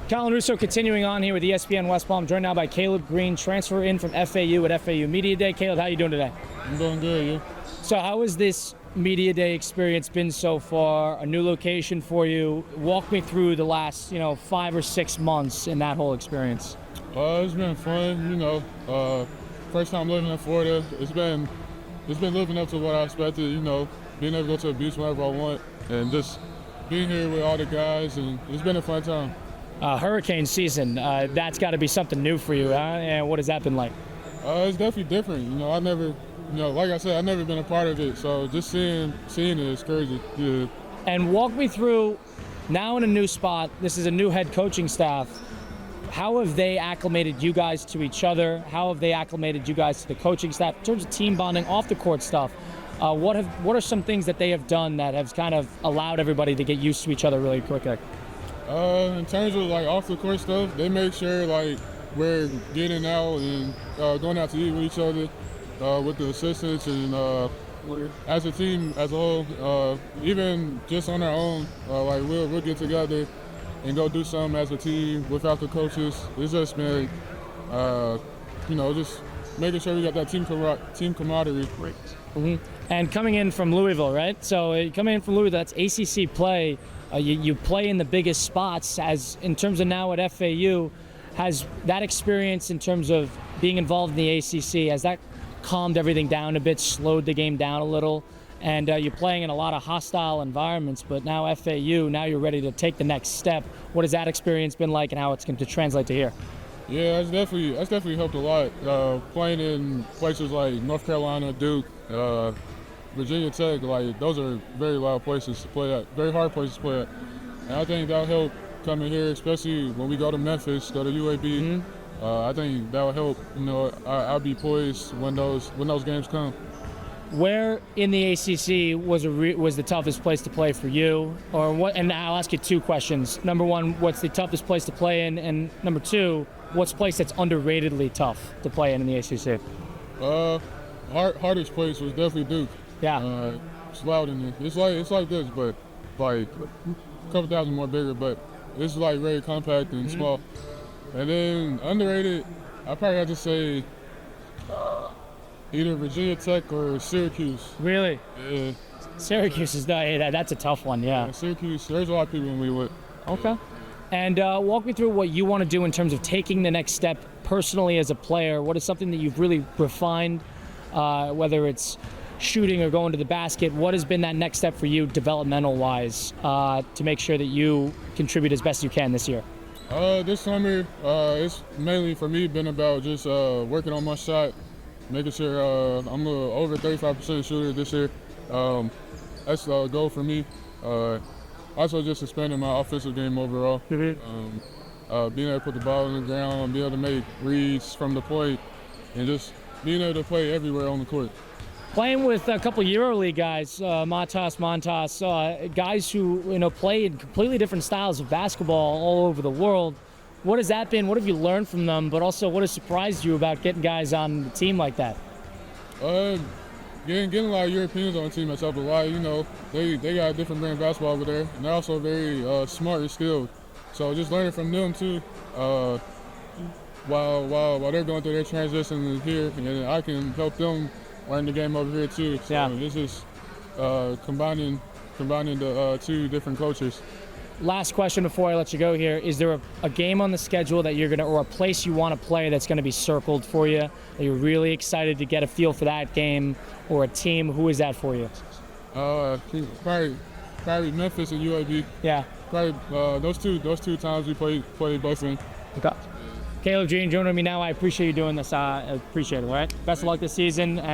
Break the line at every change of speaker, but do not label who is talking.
Colin Russo continuing on here with ESPN West Palm, joined now by Kaleb Glenn, transfer in from FAU at FAU Media Day. Kaleb, how you doing today?
I'm doing good, you?
So how has this Media Day experience been so far? A new location for you. Walk me through the last, 5 or 6 months in that whole experience.
It's been fun, first time living in Florida. It's been living up to what I expected, being able to go to the beach whenever I want and just being here with all the guys, and it's been a fun time.
Hurricane season, that's got to be something new for you, huh? And what has that been like?
It's definitely different. I never, like I said, I've never been a part of it, so just seeing it is crazy. Yeah.
And walk me through, now in a new spot, this is a new head coaching staff. How have they acclimated you guys to each other? How have they acclimated you guys to the coaching staff in terms of team bonding, off the court stuff? What are some things that they have done that have kind of allowed everybody to get used to each other really quickly?
In terms of off the court stuff, they make sure we're getting out and going out to eat with each other, with the assistants, and as a team as a whole, even just on our own, we'll get together and go do something as a team without the coaches. It's just been, just making sure we got that team camaraderie.
Great. Mm-hmm. And coming in from Louisville, right? So coming in from Louisville, that's ACC play. You play in the biggest spots. As in terms of now at FAU, has that experience in terms of being involved in the ACC, has that calmed everything down a bit, slowed the game down a little? And you're playing in a lot of hostile environments, but now FAU, now you're ready to take the next step. What has that experience been like, and how it's going to translate to here?
Yeah, that's definitely helped a lot. Playing in places like North Carolina, Duke, Virginia Tech, those are very loud places to play at, very hard places to play at. And I think that'll help coming here, especially when we go to Memphis, go to UAB. Mm-hmm. I think that'll help. I'll be poised when those games come.
Where in the ACC was the toughest place to play for you, or what? And I'll ask you 2 questions. Number 1, what's the toughest place to play in, and number 2, what's a place that's underratedly tough to play in the ACC?
Hardest place was definitely Duke.
Yeah.
It's loud in there. It's like this, but a couple thousand more bigger, but it's very compact and small. And then underrated, I probably have to say either Virginia Tech or Syracuse.
Really?
Yeah.
Syracuse is that's a tough one, yeah.
Syracuse, there's a lot of people we with.
Okay. And walk me through what you want to do in terms of taking the next step personally as a player. What is something that you've really refined, whether it's shooting or going to the basket? What has been that next step for you developmental-wise to make sure that you contribute as best you can this year?
This summer, it's mainly for me been about just working on my shot, making sure I'm over 35% shooter this year. That's a goal for me. Also just expanding my offensive game overall. Mm-hmm. Being able to put the ball on the ground, being able to make reads from the point, and just being able to play everywhere on the court.
Playing with a couple of EuroLeague guys, Montas, guys who play in completely different styles of basketball all over the world. What has that been? What have you learned from them? But also, what has surprised you about getting guys on the team like that?
Getting a lot of Europeans on the team has helped a lot. They got a different brand of basketball over there, and they're also very smart and skilled. So just learning from them too, while they're going through their transition here, and I can help them learn the game over here too. So yeah. This is combining the 2 different cultures.
Last question before I let you go here. Is there a game on the schedule that you're or a place you want to play that's going to be circled for you, that you're really excited to get a feel for that game, or a team? Who is that for you?
Probably Memphis and UAB.
Yeah.
Probably those two times we played both in.
Okay. Kaleb Glenn joining me now. I appreciate you doing this. I appreciate it, all right? Best of luck this season.